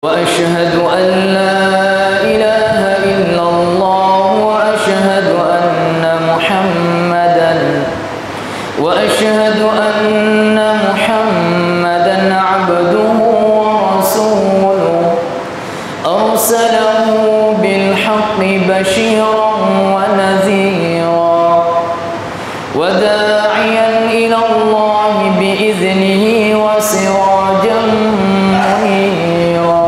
وأشهد أن لا إله إلا الله وأشهد أن محمدا عبده ورسوله أرسله بالحق بشيرا ونذيرا وداعيا إلى الله بإذنه وسراجا منيرا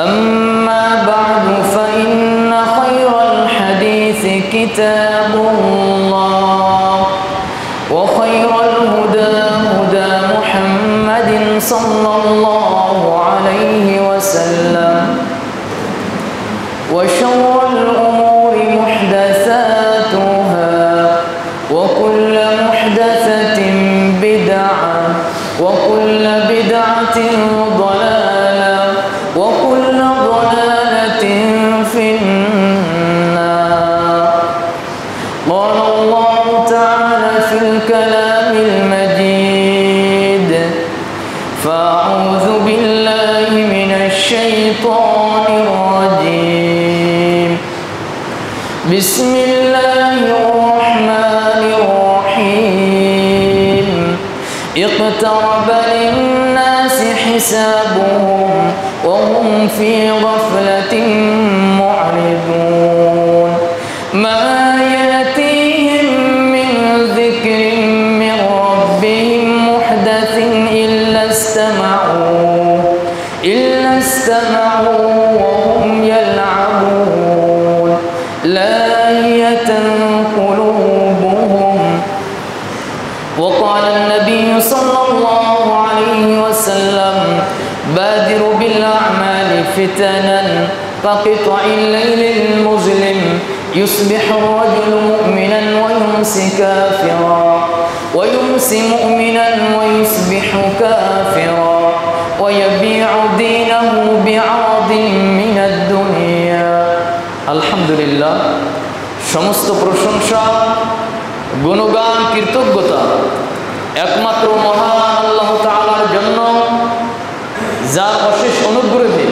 أما بعد فإن خير الحديث كتاب الله وخير الهدى هدى محمد صلى الله عليه وسلم وشر الأمور محدثاتها وكل محدثة بدعة وكل بدعة ضلالة وكل ضلالة في النار. قال الله تعالى في الكلام المجيد: فأعوذ بالله من الشيطان الرجيم. بسم الله الرحمن الرحيم. اقترب للناس حسابهم وهم في غفلة معرضون. ما يأتيهم من ذكر من ربهم محدث إلا استمعوا وهم يلعبون لاهية قلوبهم. وقال النبي صلى الله عليه وسلم: بادروا بالأعمال فتنا كقطع الليل المظلم يصبح الرجل مؤمنا ويمسي كافرا ويمسي مؤمنا ويصبح كافرا ويبيع دينه بعرض من الدنيا. আলহামদুলিল্লাহ, সমস্ত প্রশংসা, গুণগান, কৃতজ্ঞতা একমাত্র মহান আল্লাহ তাআলার জন্য, যার অশেষ অনুগ্রহে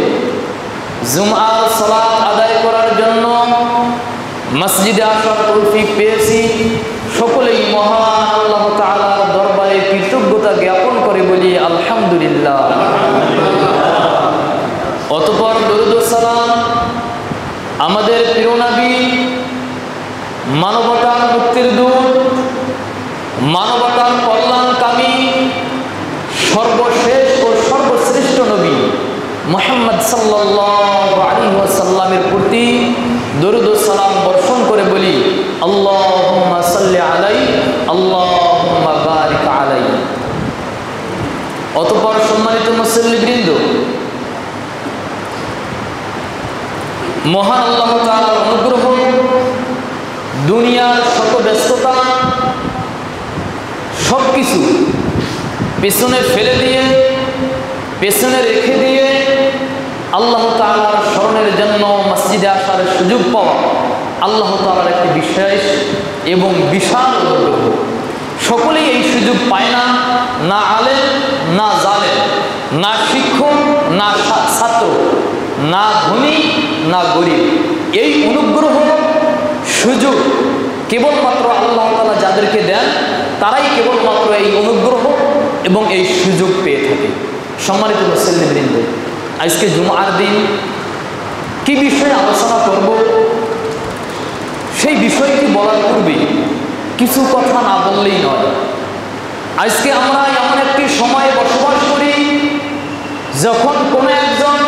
জুমআর সালাত আদায় করার জন্য মসজিদে আসার তৌফিক পেয়েছি। সকলেই মহান আল্লাহ তাআলার দরবারে কৃতজ্ঞতা জ্ঞাপন করে বলি আলহামদুলিল্লাহ। অতঃপর দরুদ ও সালাম আমাদের প্রিয় নবী, মানবতার মুক্তির দূত, মানবতার কল্যাণকামী, সর্বশেষ ও সর্বশ্রেষ্ঠ নবী মুহাম্মদ সাল্লাল্লাহু আলাইহি ওয়াসাল্লামের প্রতি দরুদ ও সালাম বর্ষণ করে বলি আল্লাহুম্মা সাল্লি আলাইহি আল্লাহুম্মা বারিক আলাইহি। অতঃপর সম্মানিত মুসল্লিবৃন্দ, মহান আল্লাহ তাআলার অনুগ্রহ, দুনিয়ার শত ব্যস্ততা সবকিছু পেছনে ফেলে দিয়ে, পেছনে রেখে দিয়ে আল্লাহ তাআলার স্মরণের জন্য মসজিদে আসার সুযোগ পাওয়া আল্লাহ তাআলার একটি বিশেষ এবং বিশাল অনুগ্রহ। সকলেই এই সুযোগ পায় না, না আলেম, না জালেম, না শিক্ষক, না ছাত্র, না ধনী, না গরিব। এই অনুগ্রহ সুযোগ কেবলমাত্র আল্লাহ তাআলা যাদেরকে দেন তারাই কেবলমাত্র এই অনুগ্রহ এবং এই সুযোগ পেয়ে থাকে। সম্মানিত মুসল্লিবৃন্দ, আজকে জুমআর দিন কি বিষয়ে আলোচনা করব, সেই বিষয়টি বলার পূর্বে কিছু কথা না বললেই নয়। আজকে আমরা এমন একটি সময়ে বসবাস করি যখন কোনো একজন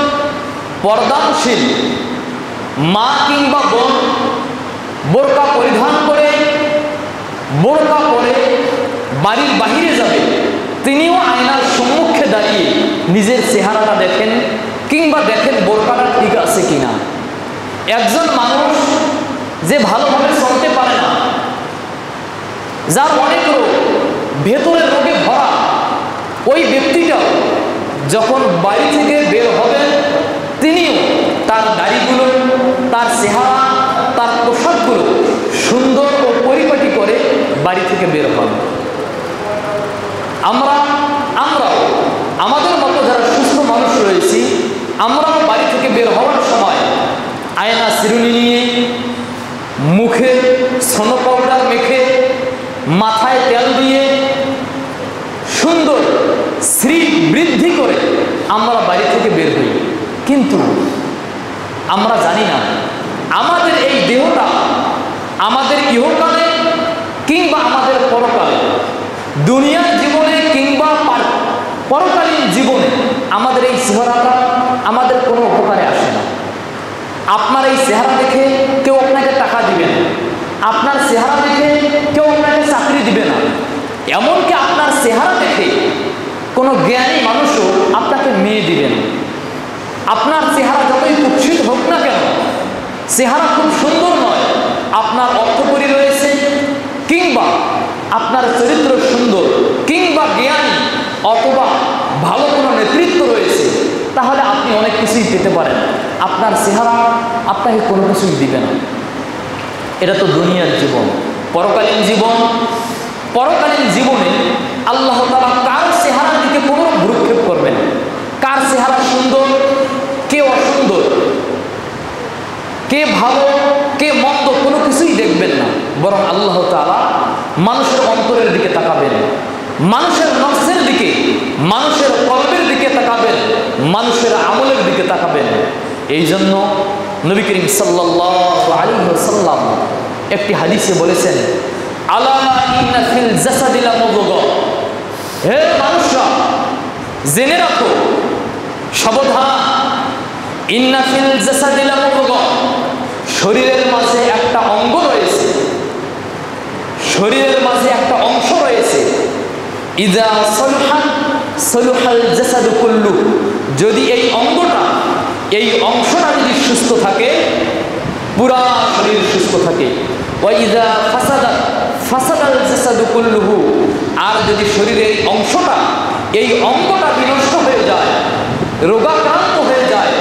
পর্দাশীল মা কিংবা বোন বোরকা পরিধান করে, বোরকা পরে বাড়ির বাহিরে যাবে, তিনিও আয়নার সম্মুখে দাঁড়িয়ে নিজের চেহারাটা দেখেন কিংবা দেখেন বোরকাটা ঠিক আছে কিনা। একজন মানুষ যে ভালোভাবে চলতে পারে না, যার অনেক রোগ, ভেতরের রোগে ভরা, ওই ব্যক্তিটাও যখন বাড়ি থেকে বের হবেন তিনিও তার দাড়িগুলো, তার চেহারা, তার পোশাকগুলো সুন্দর ও পরিপাটি করে বাড়ি থেকে বের হন। আমরা আমাদের মতো যারা সুস্থ মানুষ আমরাও বাড়ি থেকে বের হওয়ার সময় আয়না চিরুনি নিয়ে, মুখে সোনো পাউডার মেখে, মাথায় তেল দিয়ে সুন্দর শ্রী বৃদ্ধি করে আমরা বাড়ি থেকে বের হই। কিন্তু আমরা জানি না আমাদের এই দেহটা আমাদের ইহকালে কিংবা আমাদের পরকালে, দুনিয়ার জীবনে কিংবা পরকালীন জীবনে আমাদের এই চেহারাটা আমাদের কোনো উপকারে আসে না। আপনার এই চেহারা দেখে কেউ আপনাকে টাকা দিবে না, আপনার চেহারা দেখে কেউ আপনাকে চাকরি দিবে না, এমনকি আপনার চেহারা দেখে কোনো জ্ঞানী মানুষও আপনাকে মেয়ে দিবে না। আপনার চেহারা যতই কুৎসিত হোক না কেন, চেহারা খুব সুন্দর নয়, আপনার অর্থকরী রয়েছে কিংবা আপনার চরিত্র সুন্দর কিংবা জ্ঞানী অথবা ভালো কোনো নেতৃত্ব রয়েছে, তাহলে আপনি অনেক কিছুই পেতে পারেন। আপনার চেহারা আপনাকে কোনো কিছুই দিবে না। এটা তো দুনিয়ার জীবন। পরকালীন জীবন, পরকালীন জীবনে আল্লাহ তাআলা কার চেহারার দিকে কোনো ভ্রুক্ষেপ করবেন, কার চেহারা সুন্দর কে অসুন্দর, কে ভালো কে মন্দ কোনো কিছুই দেখবেন না। বরং আল্লাহ তাআলা মানুষের অন্তরের দিকে তাকাবেন, মানুষের নফসের দিকে, মানুষের কলবের দিকে তাকাবেন, মানুষের আমলের দিকে তাকাবেন। এই জন্য নবী করিম সাল্লাল্লাহু আলাইহি ওয়াসাল্লাম একটি হাদিসে বলেছেন, আলা ইন্না ফিল জাসাদি লামুদগা, হে মানুষরা জেনে রাখো, সাবধান, ইন্না ফিল জাসাদি লামুদগা, শরীরের মাঝে একটা অঙ্গ রয়েছে, শরীরের মাঝে একটা অংশ রয়েছে, ইযা সালহা সালহাল জাসাদু কুল্লু, যদি এই অঙ্গটা, এই অংশটা যদি সুস্থ থাকে পুরা শরীর সুস্থ থাকে, ওয়া ইযা ফাসাদাত ফাসাদাল জাসাদু কুল্লুহু, আর যদি শরীরের এই অংশটা, এই অঙ্গটা বিনষ্ট হয়ে যায়, রোগাক্রান্ত হয়ে যায়,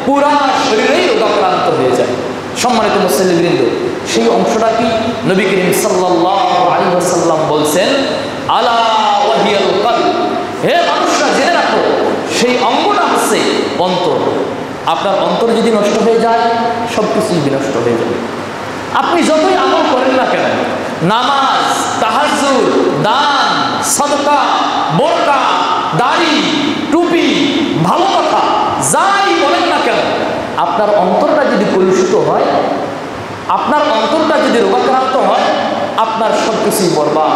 পুরা শরীরেই রোগাক্রান্ত হয়ে যায়। সম্মানিত মুসল্লিবৃন্দ, সেই অংশটা কি? নবী করিম সাল্লাল্লাহু আলাইহি ওয়াসাল্লাম বলছেন, আলা ওয়াহিয়াল কলব, হে মানুষরা জেনে রাখো, সেই অঙ্গটা হচ্ছে অন্তর। আপনার অন্তর যদি নষ্ট হয়ে যায়, সব কিছুই বিনষ্ট হয়ে যাবে। আপনি যতই আমল করেন না কেন, নামাজ, তাহাজ্জুদ, দান, সাদকা, বোরকা, দাড়ি, টুপি, ভালো কথা যাই বলেন না কেন, আপনার অন্তরটা যদি কলুষিত হয়, আপনার অন্তরটা যদি রোগাক্রান্ত হয়, আপনার সব কিছুই বরবাদ।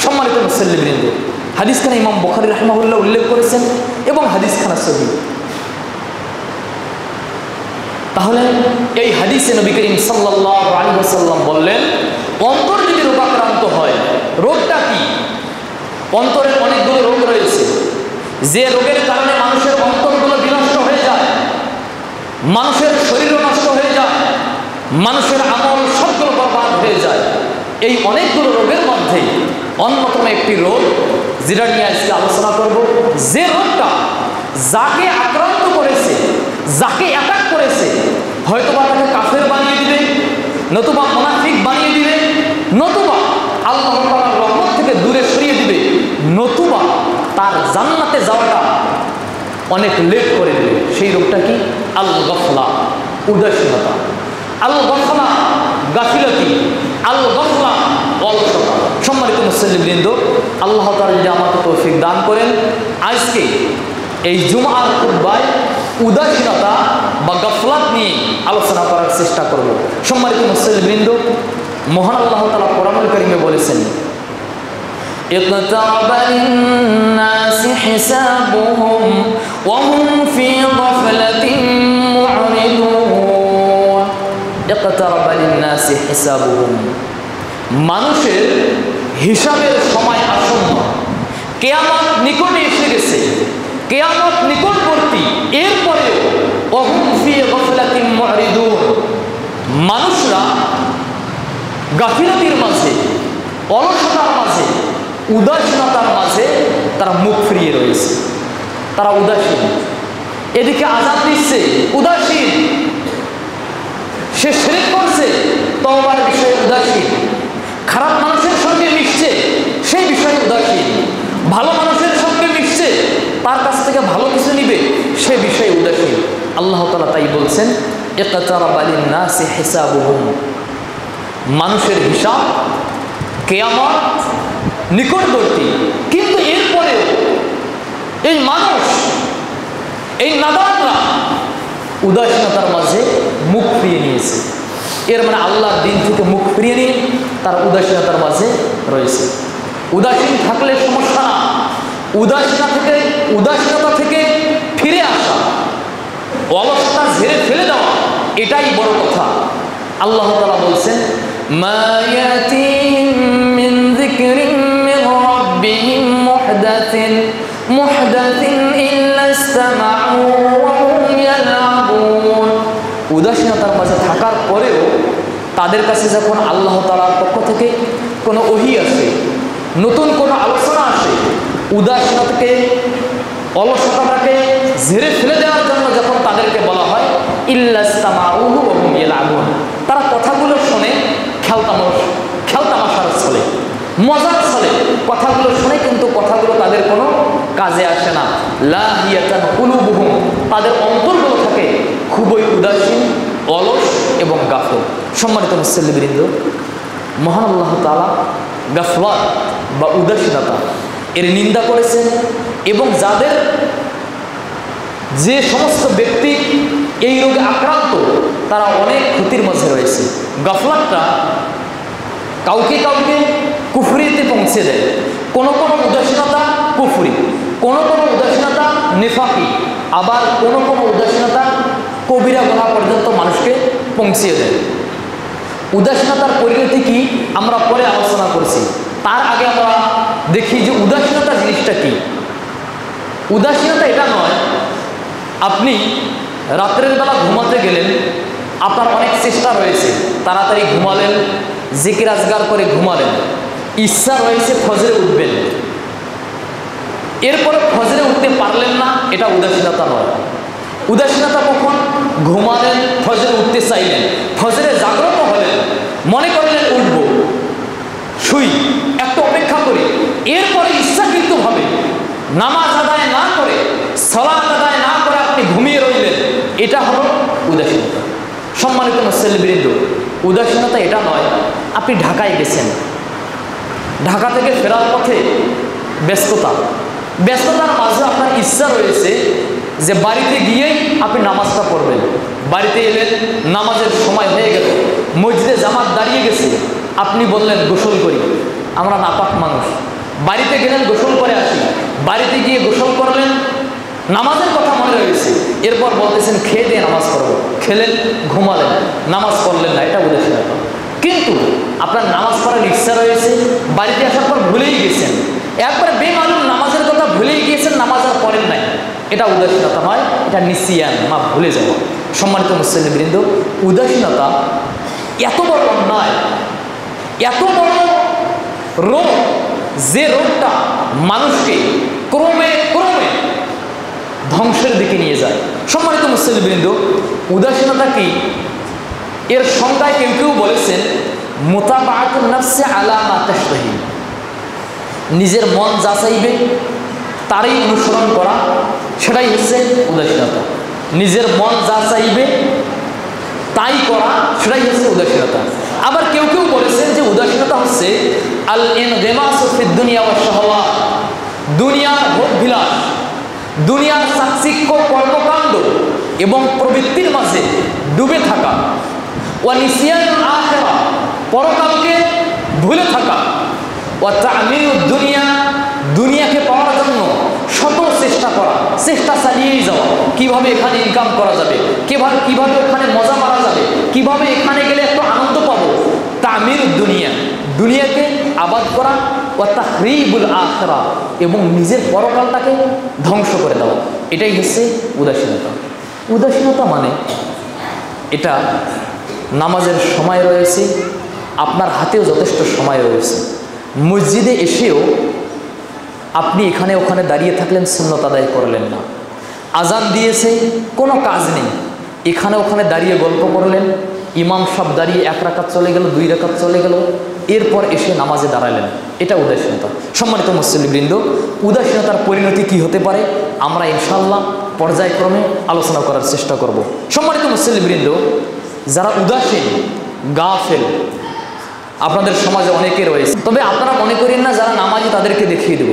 সম্মানিত মুসল্লিবৃন্দ, হাদিসখানা ইমাম বুখারী রাহিমাহুল্লাহ উল্লেখ করেছেন এবং হাদিসখানা সহিহ। তাহলে এই হাদিসে নবী করিম সাল্লাল্লাহু আলাইহি ওয়াসাল্লাম বললেন, অন্তর যদি রোগাক্রান্ত হয়, রোগটা কি? অন্তরের অনেকগুলো রোগ রয়েছে, যে রোগের কারণে মানুষের অন্তরগুলো বিনষ্ট হয়ে যায়, মানুষের শরীরও নষ্ট হয়ে যায়, মানুষের আমল সবগুলো বরবাদ হয়ে যায়। এই অনেকগুলো রোগের মধ্যে অন্যতম একটি রোগ, যেটা নিয়ে আজকে আলোচনা করব, যে রোগটা যাকে আক্রান্ত করেছে, যাকে অ্যাটাক করেছে, হয়তোবা তাকে কাফের বানিয়ে দিবে, নতুবা মুনাফিক বানিয়ে দিবে, নতুবা আল্লাহ তাআলার রহমত থেকে দূরে সরিয়ে দিবে, নতুবা তার জান্নাতে যাওয়াটা অনেক লেট করে দেবে। সেই রোগটা কি? আল গফলা, উদাসীনতা। আল গফলা গাফিলতি, আল গফলা অলসতা। সম্মানিত মুসল্লিবৃন্দ, আল্লাহ তাআলা যদি আমাকে তৌফিক দান করেন, আজকে এই জুমআর খুতবায় উদাসীনতা বা গফলাত নিয়ে আলোচনা করার চেষ্টা করব। সম্মানিত মুসল্লিবৃন্দ, মহান আল্লাহ তাআলা কোরআনুল কারীমে বলেছেন, اقترب للناس حسابهم وهم في غفلة معرضون। اقترب للناس حسابهم, মানুষের হিসাবের সময় আসন্ন, কিয়ামত নিকটে এসে গেছে, কিয়ামত নিকটবর্তী, এরপরেও ওহুম ফি গাফলাতিন মুরিদুন, মানুষরা গাফিলতির মাঝে, অলসতার মাঝে, উদাসীনতার মাঝে তারা মুখ ফিরিয়ে রয়েছে, তারা উদাসীন। এদিকে আযাব দিচ্ছে, উদাসীন। সে শিরক করছে, তওবার বিষয়ে উদাসীন। খারাপ মানুষের সঙ্গে মিশছে, সেই বিষয়ে উদাসীন। ভালো মানুষের সঙ্গে মিশছে, তার কাছ থেকে ভালো কিছু নিবে, সে বিষয়ে উদাসীন। ইকতারাবা লিন-নাসি হিসাবুহুম, মানুষের হিসাব কিয়ামত নিকটবর্তী। কিন্তু এরপরেও এই মানুষ, এই নাদানরা উদাসীনতার মাঝে মুখ ফিরিয়ে নিয়েছে। এর মানে আল্লাহর দিন থেকে মুখ ফিরিয়ে নিয়ে তার উদাসীনতার মাঝে রয়েছে। উদাসীন থাকলে সমস্যা না, উদাসীনতা থেকে ফিরে আসা, অলসতা ঝেড়ে ফেলে দেওয়া, এটাই বড় কথা। আল্লাহ তাআলা বলছেন, মা ইয়াতিহিম মিন যিকরিন মির রাব্বিহিম মুহদাসিন ইল্লা ইসতামাউ ওয়া হুম ইয়ালআবুন। উদাসীনতার মাঝে থাকার পরেও তাদের কাছে যখন আল্লাহ তাআলার পক্ষ থেকে কোনো ওহী আসে, নতুন কোনো আলোচনা আসে, উদাসীনতাকে, অলসতাটাকে ঝেড়ে ফেলে দেওয়ার জন্য যখন তাদেরকে বলা হয় ইল্লা ইসতামাউহু ওয়া হুম ইয়ালআবুন, তারা কথাগুলো শুনে খেলতামাশার ছলে, মজার ছলে কথাগুলো শুনে, কিন্তু কথাগুলো তাদের কোনো কাজে আসে না। লাহিয়াতান কুলুবুহুম, তাদের অন্তরগুলো থাকে খুবই উদাসীন, অলস এবং গাফিল। সম্মানিত মুসল্লিবৃন্দ, মহান আল্লাহ তাআলা গাফলাত বা উদাসীনতা এর নিন্দা করেছেন, এবং যে সমস্ত ব্যক্তি এই রোগে আক্রান্ত তারা অনেক ক্ষতির মধ্যে রয়েছে। গাফলাতটা কাউকে কুফরিতে পৌঁছে দেয়। কোনো উদাসীনতা কুফরি, কোনো উদাসীনতা নিফাকি, আবার কোনো উদাসীনতা কবিরা গুনাহ পর্যন্ত মানুষকে পৌঁছিয়ে দেয়। উদাসীনতার পরিণতি কি আমরা পরে আলোচনা করছি। তার আগে আমরা দেখি যে উদাসীনতা জিনিসটা কি। উদাসীনতা এটা নয়, আপনি রাত্রের বেলা ঘুমাতে গেলেন, আপনার অনেক চেষ্টা রয়েছে, তাড়াতাড়ি ঘুমালেন, জিকির আজগার করে ঘুমালেন, ইচ্ছা রয়েছে ফজরে উঠবেন, এরপরে ফজরে উঠতে পারলেন না, এটা উদাসীনতা নয়। উদাসীনতা কখন? ঘুমালেন, ফজরে উঠতে চাইলেন, ফজরে জাগ্রত হলেন, মনে করলেন উঠবো, শুই, একটু অপেক্ষা করি, এরপরে ইচ্ছাকৃতভাবে নামাজ আদায় না করে, সালাত আদায় না করে আপনি ঘুমিয়ে রইলেন, এটা হলো উদাসীনতা। সম্মানিত মুসল্লিবৃন্দ, উদাসীনতা এটা নয় আপনি ঢাকায় গেছেন, ঢাকা থেকে ফেরার পথে ব্যস্ততার মাঝে আপনার ইচ্ছা রয়েছে যে বাড়িতে গিয়েই আপনি নামাজটা পড়বেন। বাড়িতে এলেন, নামাজের সময় হয়ে গেল, মসজিদে জামাত দাঁড়িয়ে গেছে, আপনি বললেন গোসল করি, আমরা নাপাক মানুষ, বাড়িতে গেলেন গোসল করে আসি, বাড়িতে গিয়ে গোসল করলেন, নামাজের কথা মনে রয়েছে, এরপর বলতেছেন খেয়ে দিয়ে নামাজ পড়ব, খেলেন, ঘুমালেন, নামাজ পড়লেন না, এটা উদাসীনতা। কিন্তু আপনার নামাজ পড়ার ইচ্ছা রয়েছে, বাড়িতে আসার পর ভুলেই গেছেন, একবার বেমালুম নামাজের কথা ভুলেই গিয়েছেন, নামাজ আর পড়েন নাই, এটা উদাসীনতা নয়, এটা নিসিয়ান, ভুলে যাব। সম্মানিত মুসল্লিবৃন্দ, উদাসীনতা এত বড় অন্যায়, এত বড় রোগ, যে রোগটা মানুষকে ক্রমে ধ্বংসের দিকে নিয়ে যায়। সম্মানিত মুসল্লিবৃন্দ, উদাসীনতা কি? এর সংজ্ঞায় কেউ বলেছেন মুতাবাআতুন নাফসি আলা মা তাশতাহি, নিজের মন যা চাইবে তারই অনুসরণ করা, সেটাই হচ্ছে উদাসীনতা। নিজের মন যা চাইবে তাই করা, সেটাই হচ্ছে উদাসীনতা। আবার কেউ বলেছেন যে উদাসীনতা হচ্ছে আল ইনগিমাসু ফিদ দুনিয়া ওয়াশ শাহাওয়াত, দুনিয়ার ভোগ বিলাস, দুনিয়ার চাকচিক্য কর্মকাণ্ড এবং প্রবৃত্তির মাঝে ডুবে থাকা, ওয়া নিসিয়ানুল আখিরা, পরকালকে ভুলে থাকা, ওয়া তা'মিরুদ দুনিয়া, দুনিয়াকে পাওয়ার জন্য শত চেষ্টা চালিয়েই যাওয়া, কিভাবে এখানে ইনকাম করা যাবে, কিভাবে ওখানে মজা মারা যাবে, কিভাবে এখানে গেলে একটু আনন্দ পাবো, তা'মিরুদ দুনিয়া, দুনিয়াকে আবাদ করা, ওয়া তাখরিবুল আখিরা, এবং নিজের পরকালটাকে ধ্বংস করে দেওয়া, এটাই হচ্ছে উদাসীনতা। উদাসীনতা মানে এটা নামাজের সময় রয়েছে, আপনার হাতেও যথেষ্ট সময় রয়েছে, মসজিদে এসেও আপনি এখানে ওখানে দাঁড়িয়ে থাকলেন, সুন্নত আদায় করলেন না, আজান দিয়েছে, কোনো কাজ নেই, এখানে ওখানে দাঁড়িয়ে গল্প করলেন, ইমাম সাহেব দাঁড়িয়ে 1 রাকাত চলে গেল, 2 রাকাত চলে গেল, এরপর এসে নামাজে দাঁড়ালেন, এটা উদাসীনতা। সম্মানিত মুসল্লিবৃন্দ, উদাসীনতার পরিণতি কি হতে পারে আমরা ইনশাআল্লাহ পর্যায়ক্রমে আলোচনা করার চেষ্টা করব। সম্মানিত মুসল্লিবৃন্দ, যারা উদাসীন, গাফেল আপনাদের সমাজে অনেকে রয়েছে। তবে আপনারা মনে করেন না যারা নামাজি তাদেরকে দেখিয়ে দেব,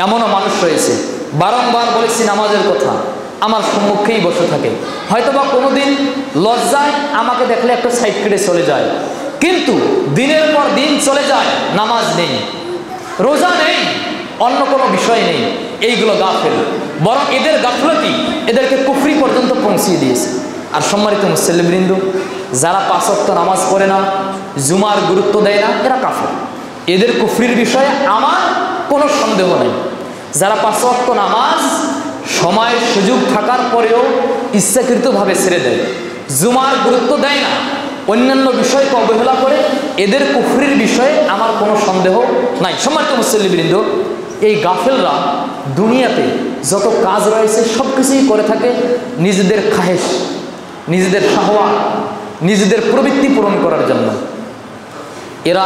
এমনও মানুষ রয়েছে। বারংবার বলেছি নামাজের কথা, আমার সম্মুখেই বসে থাকে, হয়তোবা কোনোদিন লজ্জায় আমাকে দেখলে একটা সাইড কেটে চলে যায়, কিন্তু দিনের পর দিন চলে যায়, নামাজ নেই, রোজা নেই, অন্য কোনো বিষয় নেই। এইগুলো গাফেল, বরং এদের গাফলতি এদেরকে কুফরি পর্যন্ত পৌঁছিয়ে দিয়েছে। আর সম্মানিত মুসল্লিবৃন্দ, যারা 5 ওয়াক্ত নামাজ পড়ে না, জুমার গুরুত্ব দেয় না, এরা কাফের। এদের কুফরির বিষয়ে আমার কোনো সন্দেহ নেই। যারা 5 ওয়াক্ত নামাজ সময় সুযোগ থাকার পরেও ইচ্ছাকৃতভাবে ছেড়ে দেয়, জুমার গুরুত্ব দেয় না, অন্যান্য বিষয়কে অবহেলা করে, এদের কুফরির বিষয়ে আমার কোনো সন্দেহ নাই। সম্মানিত মুসল্লিবৃন্দ, এই গাফেলরা দুনিয়াতে যত কাজ রয়েছে সব কিছুই করে থাকে নিজেদের খাহেশ, নিজেদের শাহওয়া, নিজেদের প্রবৃত্তি পূরণ করার জন্য। এরা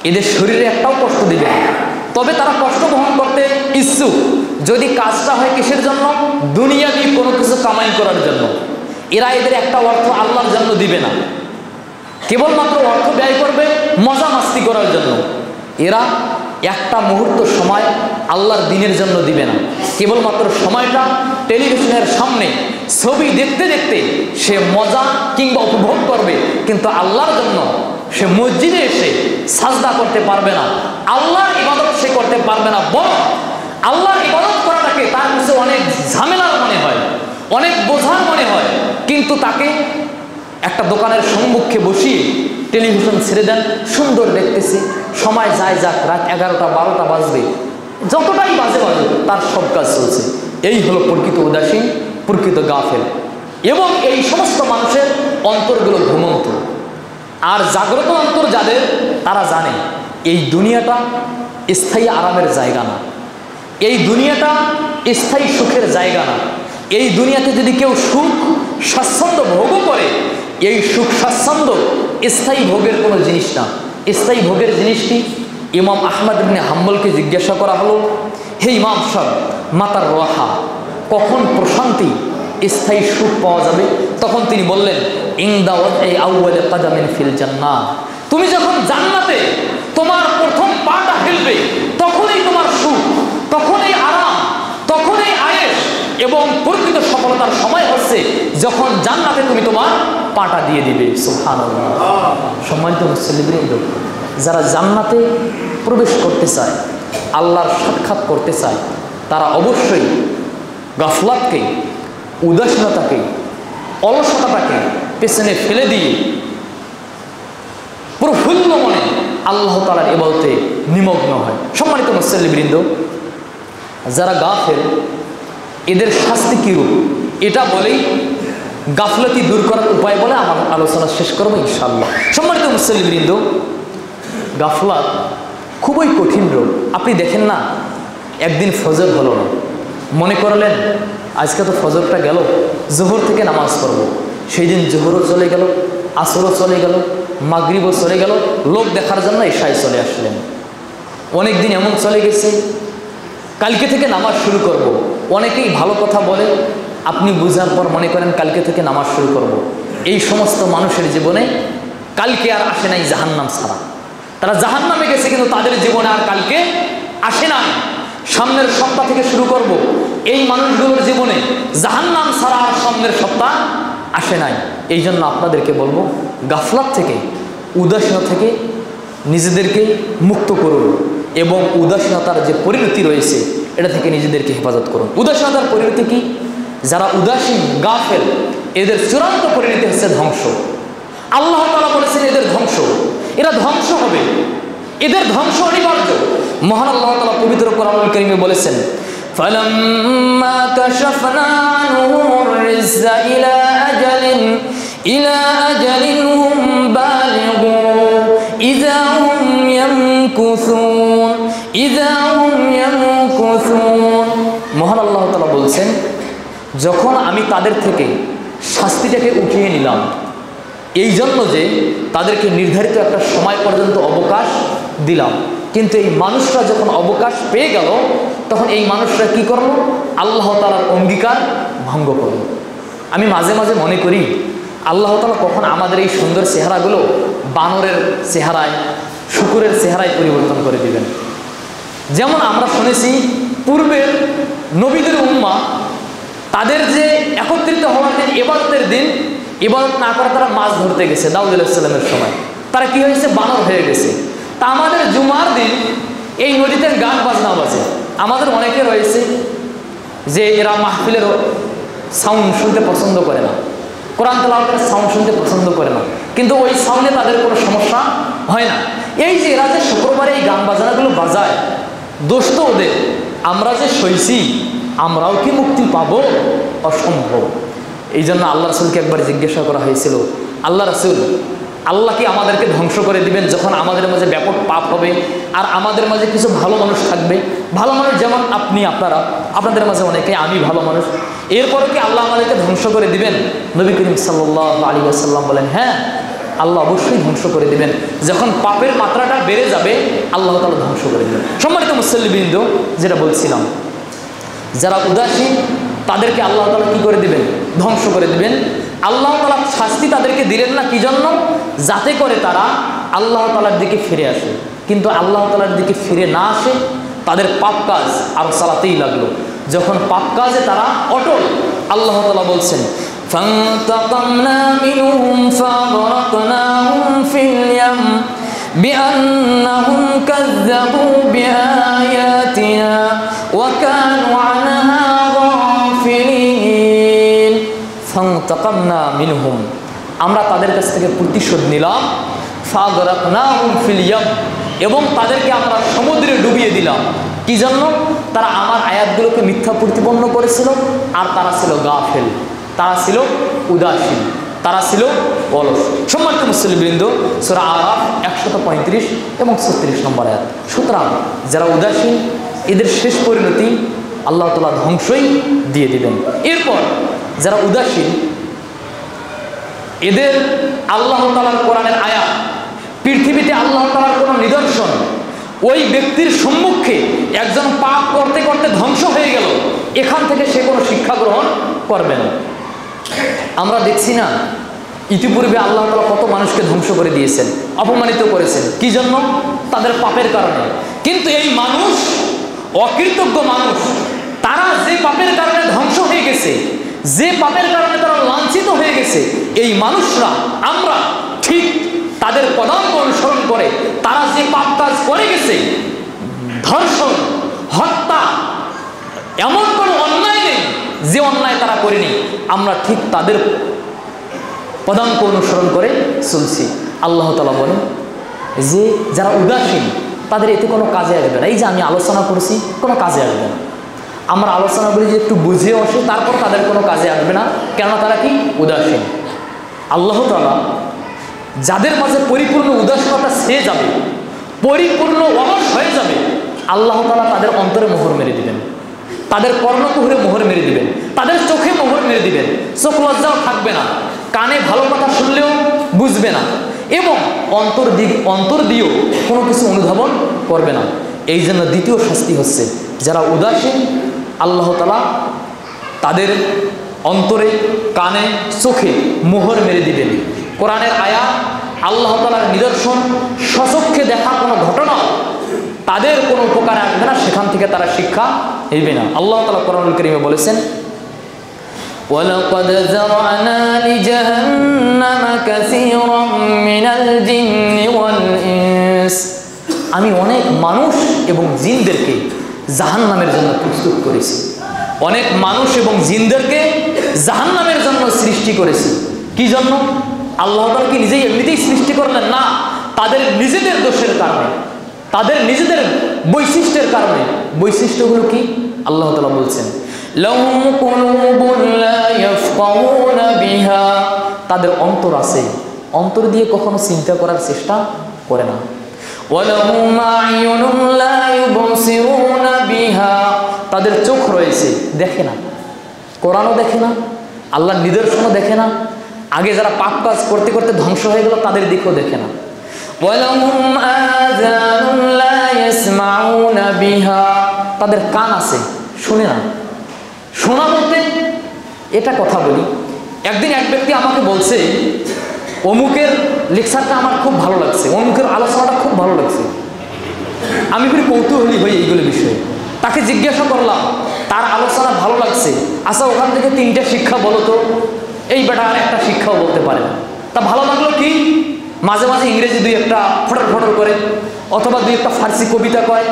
এদের শরীরে একটাও কষ্ট দিবে না, তবে তারা কষ্ট বহন করতে ইচ্ছুক যদি কাজটা হয় কিসের জন্য? দুনিয়াবি কোনো কিছু কামাই করার জন্য। এরা এদের একটা অর্থ আল্লাহর জন্য দিবে না, কেবলমাত্র অর্থ ব্যয় করবে মজা মাস্তি করার জন্য। এরা একটা মুহূর্ত সময় আল্লাহর দিনের জন্য দিবে না, কেবলমাত্র সময়টা টেলিভিশনের সামনে ছবি দেখতে দেখতে সে মজা কিংবা উপভোগ করবে, কিন্তু আল্লাহর জন্য সে মসজিদে এসে সাজদা করতে পারবে না, আল্লাহর ইবাদত সে করতে পারবে না। বরং আল্লাহর ইবাদত করাটাকে তার কাছে অনেক ঝামেলার মনে হয়, অনেক বোঝার মনে হয়, কিন্তু তাকে একটা দোকানের সম্মুখে বসিয়ে টেলিভিশন ছেড়ে দেন, সুন্দর দেখতেছি, সময় যায় যাক, রাত 11টা 12টা বাজবে, যতটাই বাজে বাজে তার সব কাজ চলছে। এই হলো প্রকৃত উদাসীন, প্রকৃত গাফেল। এবং এই সমস্ত মানুষের অন্তরগুলো ঘুমন্ত। আর জাগ্রত অন্তর যাদের, তারা জানে এই দুনিয়াটা স্থায়ী আরামের জায়গা না, এই দুনিয়াটা স্থায়ী সুখের জায়গা না। এই দুনিয়াতে যদি কেউ সুখ স্বাচ্ছন্দ্য ভোগও করে, এই সুখ স্বাচ্ছন্দ্য স্থায়ী ভোগের কোনো জিনিস না। স্থায়ী ভোগের জিনিসটি ইমাম আহমদ ইবনে হাম্বলকে জিজ্ঞাসা করা হলো, হে ইমাম সাহেব, মাতার রাহা, কখন প্রশান্তি, স্থায়ী সুখ পাওয়া যাবে? তখন তিনি বললেন, ইনদা ওয়াদঈ আউওয়াল কাদামিন ফিল জান্নাহ, তুমি যখন জান্নাতে তোমার প্রথম পাটা ফেলবে, তখনই তোমার সুখ, তখনই আরাম, তখনই আয়েশ এবং প্রকৃত সফলতার সময় হচ্ছে যখন জান্নাতে তুমি তোমার পাটা দিয়ে দিবে। সুবহানাল্লাহ। সম্মানিত মুসল্লিবৃন্দ, যারা জান্নাতে প্রবেশ করতে চায়, আল্লাহর সাক্ষাৎ করতে চায়, তারা অবশ্যই গাফলাতকে, উদাসীনতাকে, অলসতাটাকে পেছনে ফেলে দিয়ে প্রফুল্ল মনে আল্লাহ তাআলার ইবাদতে নিমগ্ন হয়। সম্মানিত মুসল্লিবৃন্দ, যারা গাফেল, এদের শাস্তি কীরূপ এটা বলেই গাফলতি দূর করার উপায় বলে আমার আলোচনা শেষ করবো ইনশাআল্লাহ। সম্মানিত মুসল্লিবৃন্দ, গাফলাত খুবই কঠিন রোগ। আপনি দেখেন না, একদিন ফজর হলো না, মনে করলেন আজকে তো ফজরটা গেল, জোহর থেকে নামাজ পড়ব, সেই দিন জোহরও চলে গেল, আসরও চলে গেল, মাগরিবও চলে গেল, লোক দেখার জন্য এশায় চলে আসলেন। অনেক দিন এমন চলে গেছে, কালকে থেকে নামাজ শুরু করব। অনেকেই ভালো কথা বলে, আপনি বুঝার পর মনে করেন কালকে থেকে নামাজ শুরু করব। এই সমস্ত মানুষের জীবনে কালকে আর আসে নাই জাহান্নাম ছাড়া। তারা জাহান্নামে গেছে, কিন্তু তাদের জীবনে আর কালকে আসে নাই। সামনের সপ্তাহ থেকে শুরু করব, এই মানুষগুলোর জীবনে জাহান্নাম ছাড়া আর সামনের সপ্তাহ আসে নাই। এই জন্য আপনাদেরকে বলবো, গাফলাত থেকে, উদাসীনতা থেকে নিজেদেরকে মুক্ত করুন এবং উদাসীনতার যে পরিণতি রয়েছে এটা থেকে নিজেদেরকে হেফাজত করুন। উদাসীনতার পরিণতি কি? যারা উদাসীন, গাফেল, এদের চূড়ান্ত পরিণতি হচ্ছে ধ্বংস। আল্লাহ তাআলা বলেছেন এদের ধ্বংস, এরা ধ্বংস হবে, এদের ধ্বংস অনিবার্য। মহান আল্লাহ তাআলা পবিত্র কোরআনুল কারীমে বলেছেন, ফালাম্মা কাশাফনা আনহুমুর রিজ্জা ইলা আজালিন হুম বালিগু ইযা হুম ইয়ামকুসুন। মহান আল্লাহ তাআলা বলছেন, যখন আমি তাদের থেকে শাস্তিটাকে উঠিয়ে নিলাম, এই জন্য যে তাদেরকে নির্ধারিত একটা সময় পর্যন্ত অবকাশ দিলাম, কিন্তু এই মানুষরা যখন অবকাশ পেয়ে গেল, তখন এই মানুষরা কি করলো? আল্লাহ তাআলার অঙ্গীকার ভঙ্গ করব। আমি মাঝে মাঝে মনে করি আল্লাহ তাআলা কখন আমাদের এই সুন্দর চেহারাগুলো বানরের চেহারায়, শুকুরের চেহারায় পরিবর্তন করে দিবেন। যেমন আমরা শুনেছি পূর্বের নবীদের উম্মাহ তাদের যে একত্রিত হওয়ার দিন, ইবাদতের দিন, ইবাদত না করে তারা মাছ ধরতে গেছে দাউদ আলাইহিস সালামের সময়, তারা কি হয়েছে, বানর হয়ে গেছে। তা আমাদের জুমার দিন এই নদীতে গান বাজনা বাজে। আমাদের অনেকে রয়েছে যে এরা মাহফিলের সাউন্ড শুনতে পছন্দ করে না, কোরআন তেলাওয়াতের সাউন্ড শুনতে পছন্দ করে না, কিন্তু ওই সাউন্ডে তাদের কোনো সমস্যা হয় না। এই যে এরা যে শুক্রবারে এই গান বাজনাগুলো বাজায়, দোষ তো ওদের। আমরা যে সইছি, আমরাও কি মুক্তি পাবো? অসম্ভব। এই জন্য আল্লাহ রাসূলকে একবার জিজ্ঞাসা করা হয়েছিল, আল্লাহ রাসূল, আল্লাহ কি আমাদেরকে ধ্বংস করে দিবেন যখন আমাদের মাঝে ব্যাপক পাপ হবে আর আমাদের মাঝে কিছু ভালো মানুষ থাকবে? ভালো মানুষ যেমন আপনি, আপনারা, আপনাদের মাঝে অনেকে, আমি ভালো মানুষ, এরপরে কি আল্লাহ আমাদেরকে ধ্বংস করে দিবেন? নবী করিম সাল্লাল্লাহু আলাইহি ওয়াসাল্লাম বলেন, হ্যাঁ, আল্লাহ অবশ্যই ধ্বংস করে দিবেন। যখন পাপের মাত্রাটা বেড়ে যাবে আল্লাহ তাআলা ধ্বংস করে দিবেন। সম্মানিত মুসল্লিবৃন্দ, যেটা বলছিলাম, যারা উদাসীন তাদেরকে আল্লাহ তাআলা কি করে দিবেন? ধ্বংস করে দিবেন। আল্লাহ তাআলা শাস্তি তাদেরকে দিলেন না কি জন্য? যাতে করে তারা আল্লাহ তাআলার দিকে ফিরে আসে। কিন্তু আল্লাহ তাআলার দিকে ফিরে না আসে, তাদের পাপ কাজ আরো চালাতেই লাগলো। যখন পাপ কাজে তারা অটল, আল্লাহ তাআলা বলছেন, فانتقمنا منهم فأغرقناهم في اليم بأنهم كذبوا بآياتنا وكانوا عنها غافلين فانتقمنا منهم, আমরা তাদের কাছ থেকে প্রতিশোধ নিলাম। فأغرقناهم في اليم, এবং তাদেরকে আমরা সমুদ্রে ডুবিয়ে দিলাম। কি জন্য? তারা আমার আয়াতগুলোকে মিথ্যা প্রতিপন্ন করেছিল আর তারা ছিল গাফেল, তারা ছিল উদাসীন, তারা ছিল অলস। সম্মানিত মুসল্লিবৃন্দ, সূরা আরাফ 135 এবং 36 নম্বর আয়াত। সুতরাং যারা উদাসীন এদের শেষ পরিণতি আল্লাহ তাআলা ধ্বংসই দিয়ে দিবেন। এরপর যারা উদাসীন এদের আল্লাহ তাআলার কোরআনের আয়াত, পৃথিবীতে আল্লাহ তাআলার কোনো নিদর্শন ওই ব্যক্তির সম্মুখে একজন পাপ করতে করতে ধ্বংস হয়ে গেল, এখান থেকে সে কোনো শিক্ষা গ্রহণ করবে না। আমরা দেখছি না ইতিপূর্বে আল্লাহ তাআলা কত মানুষকে ধ্বংস করে দিয়েছেন, অপমানিত করেছেন। কি জন্য? তাদের পাপের কারণে। কিন্তু এই মানুষ, অকৃতজ্ঞ মানুষ, তারা যে পাপের কারণে ধ্বংস হয়ে গেছে, যে পাপের কারণে তারা লাঞ্ছিত হয়ে গেছে, এই মানুষরা, আমরা ঠিক তাদের পদাঙ্ক অনুসরণ করে তারা যে পাপ কাজ করে গেছে, ধর্ষণ, হত্যা, এমন কোনো অন্যায় নেই যে অন্যায় তারা করেনি, আমরা ঠিক তাদের পদাঙ্ক অনুসরণ করে চলছি। আল্লাহ তাআলা বলেন যে যারা উদাসীন তাদের এতে কোনো কাজে আসবে না। এই যে আমি আলোচনা করছি, কোনো কাজে আসবে না। আমরা আলোচনা করি যে একটু বুঝেও আসে, তারপর তাদের কোনো কাজে আসবে না। কেন? তারা কি? উদাসীন। আল্লাহ তাআলা যাদের মাঝে পরিপূর্ণ উদাসীনতা ছেয়ে যাবে, পরিপূর্ণ অলস হয়ে যাবে, আল্লাহ তাআলা তাদের অন্তরে মোহর মেরে দিবেন, তাদের কর্ণকুহরে মোহর মেরে দিবেন, তাদের চোখে মোহর মেরে দিবেন। চোখ লজ্জাও থাকবে না, কানে ভালো কথা শুনলেও বুঝবে না, এবং অন্তর দিয়েও কোনো কিছু অনুধাবন করবে না। এই জন্য দ্বিতীয় শাস্তি হচ্ছে যারা উদাসীন, আল্লাহ তাআলা তাদের অন্তরে, কানে, চোখে মোহর মেরে দিবেন। কোরআনের আয়াত, আল্লাহ তাআলার নিদর্শন, স্বচক্ষে দেখা কোনো ঘটনা তাদের কোনো উপকারে আসবে না, সেখান থেকে তারা শিক্ষা নেবে না। আল্লাহ তাআলা কোরআনুল কারীমে বলেছেন, ওয়ালাকাদ যারানা লিজাহান্নামা কাসীরাম মিনাল জিন্নি ওয়াল ইনস, আমি অনেক মানুষ এবং জিনদেরকে জাহান্নামের জন্য প্রস্তুত করেছি। অনেক মানুষ এবং জিনদেরকে জাহান্নামের জন্য সৃষ্টি করেছি। কি জন্য? আল্লাহ তাআলা কি নিজেই এমনিতেই সৃষ্টি করলেন? না, তাদের নিজেদের দোষের কারণে, তাদের নিজেদের বৈশিষ্ট্যের কারণে। বৈশিষ্ট্যগুলো কি? আল্লাহ তাআলা বলছেন, লাহুম কুলুবুন লা ইয়াফকাহুনা বিহা, তাদের অন্তর আছে, অন্তর দিয়ে কখনো চিন্তা করার চেষ্টা করে না। ওয়ালাহুম আ'য়ুনুন লা ইউবসিরুনা বিহা, তাদের চোখ রয়েছে, দেখে না, কোরআনও দেখে না, আল্লাহর নিদর্শনও দেখে না। আগে যারা পাপ কাজ করতে করতে ধ্বংস হয়ে গেল তাদের দিকেও দেখে না। ওয়ালাহুম আযানুন লা ইয়াসমাউনা বিহা, তাদের কান আছে, শুনে না। শোনা বলতে এটা কথা বলি। একদিন এক ব্যক্তি আমাকে বলছে, অমুকের লেকচারটা আমার খুব ভালো লাগছে, অমুকের আলোচনাটা খুব ভালো লাগছে। আমি খুব কৌতূহলী হই এইগুলো বিষয়ে। তাকে জিজ্ঞাসা করলাম, তার আলোচনা ভালো লাগছে, আচ্ছা ওখান থেকে 3টা শিক্ষা বলো তো। এই বেটা আর একটা শিক্ষাও বলতে পারে না। তা ভালো লাগলো কি? মাঝে মাঝে ইংরেজি 2-1টা ফটর ফটর করে, অথবা 2-1টা ফার্সি কবিতা কয়,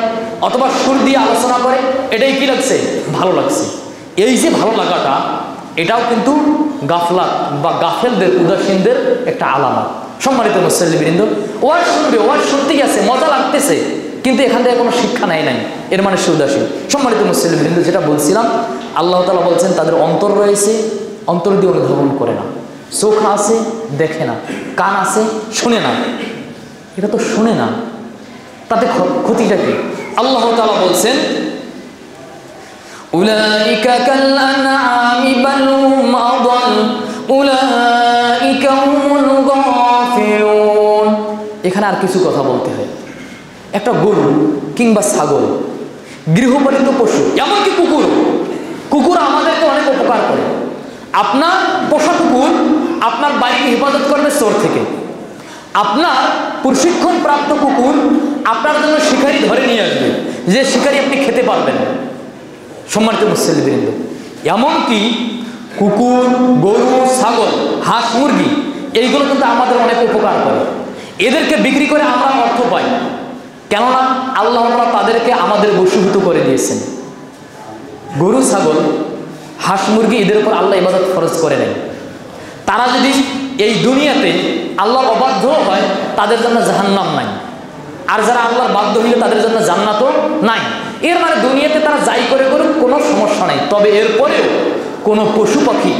অথবা সুর দিয়ে আলোচনা করে। এটাই কি লাগছে? ভালো লাগছে। এই যে ভালো লাগাটা, এটাও কিন্তু গাফলাত বা গাফেলদের, উদাসীনদের একটা আলামত। সম্মানিত মুসল্লিবৃন্দ, ওয়াজ শুনবে, ওয়াজ শুনতেই আছে, মজা লাগতেছে, কিন্তু এখান থেকে কোনো শিক্ষা নেয় নাই, এর মানে সে উদাসীন। সম্মানিত মুসল্লিবৃন্দ, যেটা বলছিলাম, আল্লাহ তাআলা বলছেন তাদের অন্তর রয়েছে, অন্তর দিয়ে অনুধাবন করে না। চোখ আছে, দেখে না। কান আছে, শোনে না। এটা তো শোনে না, তাতে ক্ষতিটা কি? আল্লাহ তাআলা বলছেন, উলাইকা কাল আনআমি বাল হুম আদাল উলাইকা হুমুল গাফিলুন। এখানে আর কিছু কথা বলতে হয়। একটা গরু কিংবা ছাগল, গৃহপালিত পশু, এমনকি কুকুর, কুকুর আমাদেরকে অনেক উপকার করে। আপনার পোষা কুকুর আপনার বাড়িকে হেফাজত করবে চোর থেকে। আপনার প্রশিক্ষণ প্রাপ্ত কুকুর আপনার জন্য শিকারি ধরে নিয়ে আসবে, যে শিকারি আপনি খেতে পারবেন। সম্মানিত মুসল্লিবৃন্দ, এমনকি কুকুর, গরু, ছাগল, হাঁস, মুরগি, এইগুলো কিন্তু আমাদের অনেক উপকার করে। এদেরকে বিক্রি করে আমরা অর্থ পাই, কেননা আল্লাহ তাআলা তাদেরকে আমাদের বশীভূত করে দিয়েছেন। গরু, ছাগল, হাঁস, মুরগি, এদের উপর আল্লাহ ইবাদত ফরজ করে নেন। তারা যদি এই দুনিয়াতে আল্লাহর অবাধ্য হয়, তাদের জন্য জাহান্নাম নাই। আর যারা আল্লাহর বাধ্য হইলে তাদের জন্য জান্নাতও নাই। এর মানে দুনিয়াতে তারা যাই করে করুক কোনো সমস্যা নেই। তবে এরপরেও কোনো পশু পাখি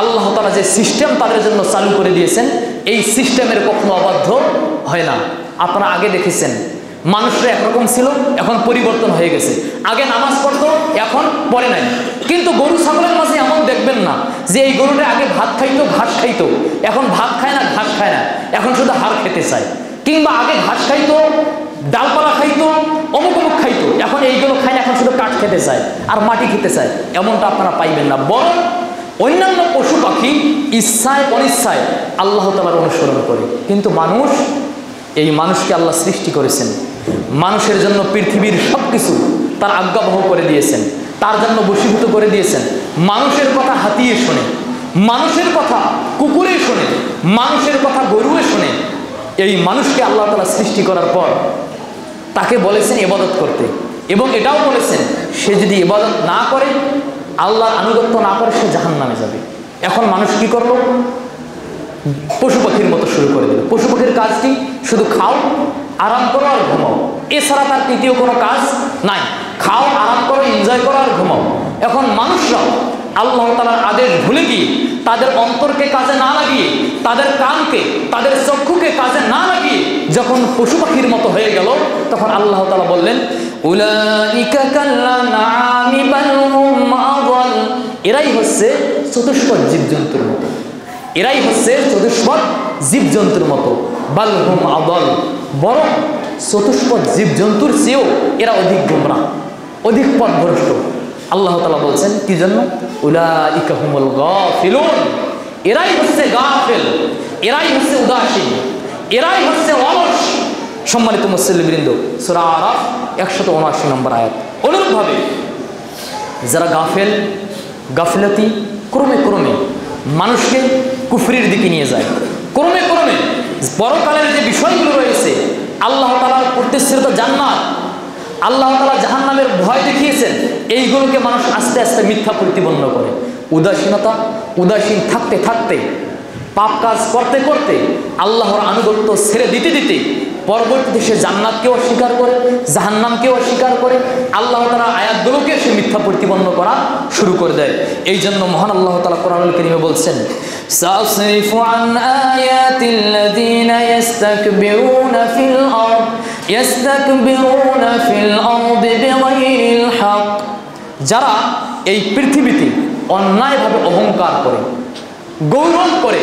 আল্লাহ তাআলা যে সিস্টেম তাদের জন্য চালু করে দিয়েছেন, এই সিস্টেমের কখনো অবাধ্য হয় না। আপনারা আগে দেখেছেন, মানুষরা একরকম ছিল, এখন পরিবর্তন হয়ে গেছে। আগে নামাজ পড়তো, এখন পড়ে নাই। কিন্তু গরু ছাগলের মাঝে এমন দেখবেন না যে এই গরুটা আগে ভাত খাইতো, ঘাস খাইতো, এখন ভাত খায় না, ঘাস খায় না, এখন শুধু হাড় খেতে চায়। কিংবা আগে ঘাস খাইতো, ডালপালা খাইতো, অমুক অমুক খাইতো, এখন এইগুলো খায় না, এখন শুধু কাঠ খেতে চায় আর মাটি খেতে চায়। এমনটা আপনারা পাইবেন না। বরং অন্যান্য পশু পাখি ইচ্ছায় অনিচ্ছায় আল্লাহ তাআলার অনুসরণ করে। কিন্তু মানুষ, এই মানুষকে আল্লাহ সৃষ্টি করেছেন, মানুষের জন্য পৃথিবীর সব কিছু তার আজ্ঞাবহ করে দিয়েছেন, তার জন্য বশীভূত করে দিয়েছেন। মানুষের কথা হাতিয়ে শোনে, মানুষের কথা কুকুরে শোনে, মানুষের কথা গরুয়ে শোনে। এই মানুষকে আল্লাহ তাআলা সৃষ্টি করার পর তাকে বলেছেন ইবাদত করতে, এবং এটাও বলেছেন সে যদি ইবাদত না করে, আল্লাহর আনুগত্য না করে, সে জাহান্নামে যাবে। এখন মানুষ কি করলো? পশু পাখির মতো শুরু করে দিল। পশু পাখির কাজ কি? শুধু খাও, আরাম করো আর ঘুমাও, এছাড়া তার তৃতীয় কোনো কাজ নাই। খাও, আরাম করো, এনজয় করো আর ঘুমাও। এখন মানুষরাও আল্লাহ তাআলার আদেশ ভুলে গিয়ে, তাদের অন্তরকে কাজে না লাগিয়ে, তাদের কানকে, তাদের চক্ষুকে কাজে না লাগিয়ে যখন পশু পাখির মতো হয়ে গেল, তখন আল্লাহ তাআলা বললেন, উলাইকা কাল্লানামি বাল হুম আদাল। এরাই হচ্ছে চতুষ্পদ জীবজন্তুর মতো, এরাই হচ্ছে চতুষ্পদ জীবজন্তুর মতো। বাল হুম আদাল, বরং চতুষ্পদ জীবজন্তুর চেয়েও এরা অধিক গোমরাহ, অধিক পথভ্রষ্ট। আল্লাহ তাআলা বলছেন কি জন্য? উলাইকা হুমুল গাফিলুন। এরাই হচ্ছে গাফেল, এরাই হচ্ছে উদাসীন, এরাই হচ্ছে অলস। সম্মানিত মুসল্লিবৃন্দ, সূরা আরাফ 179 নম্বর আয়াত। অনুরূপভাবে যারা গাফেল, গাফিলতি ক্রমে ক্রমে মানুষকে কুফরির দিকে নিয়ে যায়। ক্রমে ক্রমে পরকালের যে বিষয়গুলো রয়েছে, আল্লাহ তাআলার প্রতিশ্রুত জান্নাত, আল্লাহ তাআলা জাহান্নামের ভয় দেখিয়েছেন, এইগুলোকে মানুষ আস্তে আস্তে মিথ্যা প্রতিপন্ন করে। উদাসীন থাকতে থাকতে, পাপ কাজ করতে করতে, আল্লাহর আনুগত্য ছেড়ে দিতে দিতে পরবর্তীতে সে জান্নাতকেও অস্বীকার করে, জাহান্নামকেও অস্বীকার করে, আল্লাহ তাআলার আয়াতগুলোকে সে মিথ্যা প্রতিপন্ন করা শুরু করে দেয়। এই জন্য মহান আল্লাহ তাআলা কোরআনুল কারীমে বলছেন, সাসরিফু আন আয়াতিল্লাযীনা ইস্তাকবিরুনা ফিল আরদি বিগাইরিল হক। যারা এই পৃথিবীতে অন্যায়ভাবে অহংকার করে, গৌরব করে,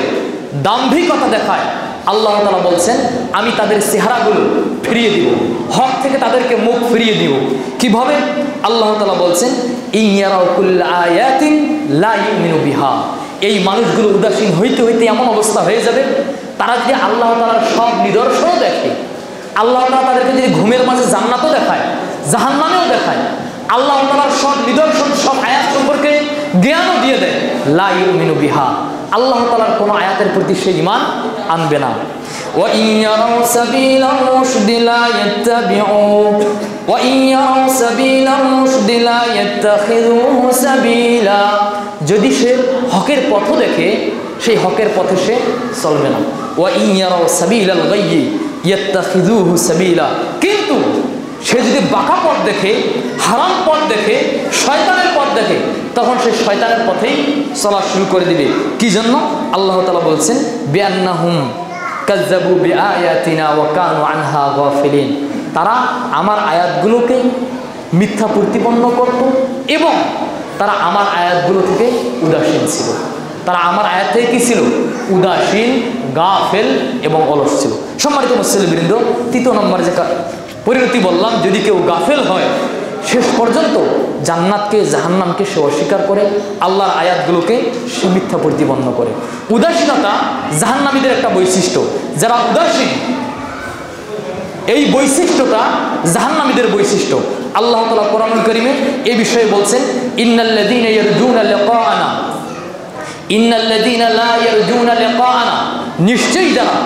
দাম্ভিকতা দেখায়, আল্লাহ তাআলা বলছেন আমি তাদের চেহারাগুলো ফিরিয়ে দিব, হক থেকে তাদেরকে মুখ ফিরিয়ে দিব। কিভাবে? আল্লাহ তাআলা বলছেন ইয়ারাউ কুল্লা আয়াতিন লা ইউমিনু বিহা। এই মানুষগুলো উদাসীন হইতে হইতে এমন অবস্থা হয়ে যাবে, তারা যদি আল্লাহ তাআলার সব নিদর্শনও দেখে, আল্লাহ তাআলা তাদেরকে যদি ঘুমের মাঝে জান্নাতও দেখায়, জাহান্নামেও দেখায়, আল্লাহ তাআলার সব নিদর্শন, সব আয়াত সম্পর্কে জ্ঞানও দিয়ে দেয়, লা ইউমিনু বিহা, আল্লাহ তাআলার কোনো আয়াতের প্রতি সে ঈমান আনবে না। ওয়া ইয়ারাউ সাবিলার রুশদি লা ইয়াত্তাবিউ ওয়া ইয়ারাউ সাবিলার রুশদি লা ইয়াত্তাখিযুহু সাবিলা। যদি সে হকের পথ দেখে, সেই হকের পথে সে চলবে না। ওয়া ইয়ারাউ সাবিলাল গায়য়ি ইয়াত্তাখিযুহু সাবিলা। কিন্তু সে যদি বাঁকা পথ দেখে, হারাম পথ দেখে, শয়তানের পথ দেখে, তখন সে শয়তানের পথেই চলা শুরু করে দিবে। কি জন্য? আল্লাহ তাআলা বলছেন বিআন্নাহুম কাযযাবু বিআয়াতিনা ওয়া কানু আনহা গাফিলিন। তারা আমার আয়াতগুলোকে মিথ্যা প্রতিপন্ন করত এবং তারা আমার আয়াতগুলো থেকে উদাসীন ছিল। তারা আমার আয়াত থেকে কি ছিল? উদাসীন, গাফেল এবং অলস ছিল। সম্মানিত মুসলিমবৃন্দ, তৃতীয় নম্বর যে পরিণতি বললাম, যদি কেউ গাফেল হয়, শেষ পর্যন্ত জান্নাতকে জাহান্নামকে সে অস্বীকার করে, আল্লাহর আয়াতগুলোকে সে মিথ্যা প্রতিপন্ন করে। উদাসীনতা জাহান্নামীদের একটা বৈশিষ্ট্য। যারা উদাসীন, এই বৈশিষ্ট্যটা জাহান্নামীদের বৈশিষ্ট্য। আল্লাহ তাআলা কোরআনুল কারীমে এই বিষয়ে বলছেন ইন্নাল্লাযীনা ইয়ারজুনা লিকাআনা ইন্নাল্লাযীনা লা ইয়ারজুনা লিকাআনা। নিশ্চয়ই যারা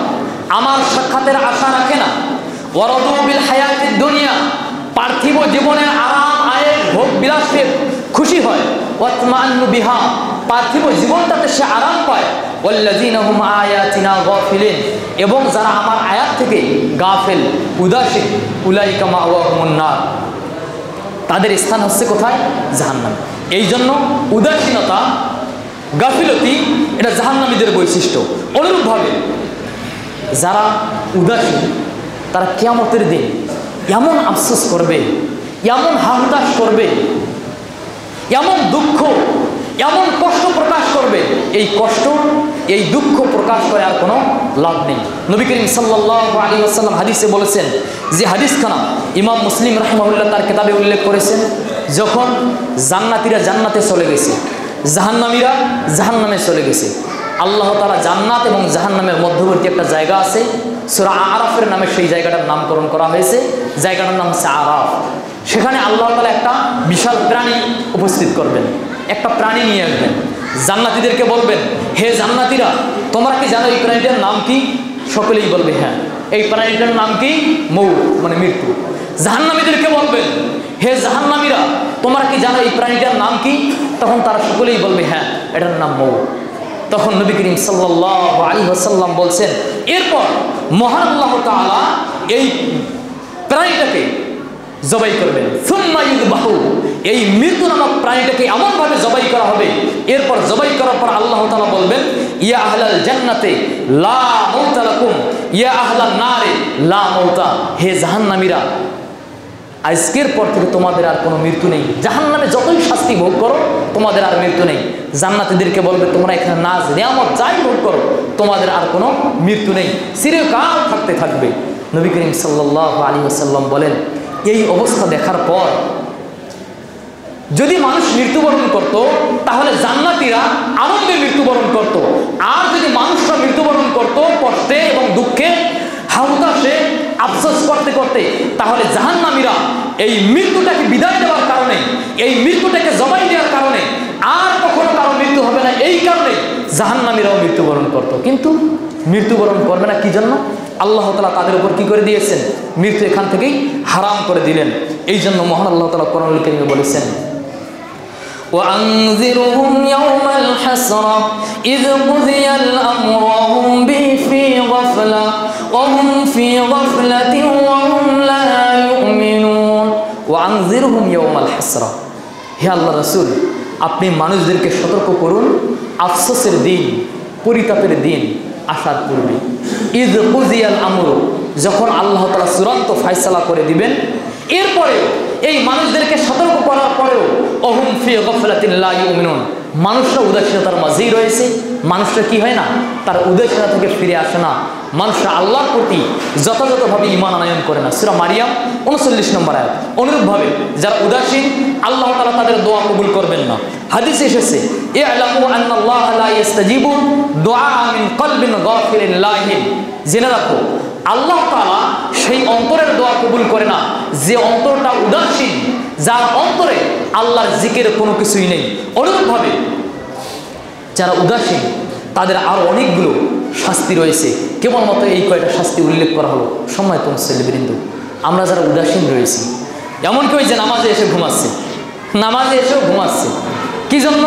আমার সাক্ষাতের আশা রাখে না, ওয়ারাদু বিল হায়াতিদ দুনিয়া, পার্থিব জীবনের আরাম আয়েশ ভোগ বিলাসে খুশি হয়, ওয়াতমাআন্নু বিহা, পার্থিব জীবনটাতে সে আরাম পায়, ওয়াল্লাযীনা হুম আয়াতিনা গাফিলিন, এবং যারা আমার আয়াত থেকে গাফেল, উদাসীন, উলাইকা মাওয়াহুমুন নার, তাদের স্থান হচ্ছে কোথায়? জাহান্নাম। এই জন্য উদাসীনতা, গাফিলতি এটা জাহান্নামীদের বৈশিষ্ট্য। অনুরূপভাবে যারা উদাসীন, তারা কিয়ামতের দিন এমন আফসোস করবে, এমন হাহুতাশ করবে, এমন দুঃখ, এমন কষ্ট প্রকাশ করবে, এই কষ্ট, এই দুঃখ প্রকাশ করে আর কোনো লাভ নেই। নবী করিম সাল্লাল্লাহু আলাইহি ওয়াসাল্লাম হাদিসে বলেছেন, যে হাদিসখানা ইমাম মুসলিম রাহিমাহুল্লাহ তার কিতাবে উল্লেখ করেছেন, যখন জান্নাতীরা জান্নাতে চলে গেছে, জাহান্নামীরা জাহান্নামে চলে গেছে, আল্লাহ তাআলা জান্নাত এবং জাহান্নামের মধ্যবর্তী একটা জায়গা আছে, সূরা আরাফের নামে সেই জায়গাটার নামকরণ করা হয়েছে। জায়গাটার নাম হচ্ছে আরাফ। সেখানে আল্লাহ তাআলা একটা বিশাল প্রাণী উপস্থিত করবেন, একটা প্রাণী নিয়ে আসবেন। জান্নাতীদেরকে বলবেন, হে জান্নাতীরা, তোমরা কি জানো এই প্রাণীটার নাম কি? সকলেই বলবে হ্যাঁ। এই প্রাণীটার নাম কি? মউত, মানে মৃত্যু। জাহান্নামীদেরকে বলবেন, হে জাহান্নামীরা, তোমরা কি জানো এই প্রাণীটার নাম কি? তখন তারা সকলেই বলবে হ্যাঁ, এটার নাম মউত। তখন নবী করিম সাল্লাল্লাহু আলাইহি ওয়াসাল্লাম বলছেন, এরপর মহান আল্লাহ তাআলা এই প্রাণীটাকে জবাই করবেন। সুম্মা ইউযবাহু, এই মৃত্যু নামক প্রাণীটাকে এমনভাবে জবাই করা হবে, এরপর জবাই করার পর আল্লাহ তাআলা বলবেন, ইয়া আহলাল জান্নাতে লা মাউতা লাকুম ইয়া আহলান নারে লা মাউতা। হে জাহান্নামীরা, আজকের পর থেকে তোমাদের আর কোনো মৃত্যু নেই। জাহান্নামে যতই শাস্তি ভোগ করো, তোমাদের আর মৃত্যু নেই। জান্নাতীদেরকে বলবে, তোমরা এখানে নাজ নিয়ামত যাই ভোগ করো, তোমাদের আর কোনো মৃত্যু নেই, চিরকাল থাকতে থাকবে। নবী করিম সাল্লাল্লাহু আলাইহি ওয়াসাল্লাম বলেন, এই অবস্থা দেখার পর যদি মানুষ মৃত্যুবরণ করত, তাহলে জান্নাতীরা আনন্দে মৃত্যুবরণ করত। আর যদি মানুষরা মৃত্যুবরণ করত কষ্টে এবং দুঃখে, হাহুতাশে, আফসোস করতে করতে, তাহলে জাহান্নামীরা এই মৃত্যুটাকে বিদায় দেওয়ার কারণে, এই মৃত্যুটাকে জবাই দেওয়ার কারণে আর কখনো কারো মৃত্যু হবে না, এই কারণে জাহান্নামীরাও মৃত্যুবরণ করত। কিন্তু মৃত্যুবরণ করবে না, কি জন্য? আল্লাহ তাআলা তাদের উপর কি করে দিয়েছেন? মৃত্যু এখান থেকেই হারাম করে দিলেন। এই জন্য মহান আল্লাহ তাআলা কোরআনুল কারীমে বলেছেন, وأنذرهم يوم الحسرة إذ قضي الأمر وهم في غفلة وهم لا يؤمنون وأنذرهم يوم الحسرة। হে আল্লাহ রাসূল, আপনি মানুষদেরকে সতর্ক করুন আফসোসের দিন, পরিতাপের দিন আসার পূর্বে। ইয কুযিয়াল আমর, যখন আল্লাহ তাআলা চূড়ান্ত ফয়সালা করে দিবেন, এরপরে এই মানুষদেরকে সতর্ক করার পরেও অহুম ফি গাফলাতিন লা ইউমিনুন, মানুষরা উদাসীনতার মাঝেই রয়েছে, মানুষরা কি হয় না, তার উদাসীনতা থেকে ফিরে আসে না, মানুষরা আল্লাহর প্রতি যথাযথভাবে ঈমান আনয়ন করে না। সূরা মারিয়াম 39 নম্বর আয়াত। অনুরূপভাবে যারা উদাসীন, আল্লাহ তাআলা তাদের দোয়া কবুল করবেন না। হাদিসে এসেছে, ই'লামু আন্নাল্লাহা লা ইস্তাজিবু দুআ মিন কলবিন গাফিরিন লাহিন, জেনে রাখো আল্লাহ তাআলা সেই অন্তরের দোয়া কবুল করে না যে অন্তরটা উদাসীন, যার অন্তরে আল্লাহর জিকির কোনো কিছুই নেই। অনুরূপভাবে যারা উদাসীন তাদের আরো অনেকগুলো শাস্তি রয়েছে, কেবলমাত্র এই কয়টা শাস্তি উল্লেখ করা হলো। সম্মানিত মুসল্লিবৃন্দ, আমরা যারা উদাসীন রয়েছি, এমনকি ওই যে নামাজে এসে ঘুমাচ্ছে, নামাজে এসেও ঘুমাচ্ছে, কি জন্য?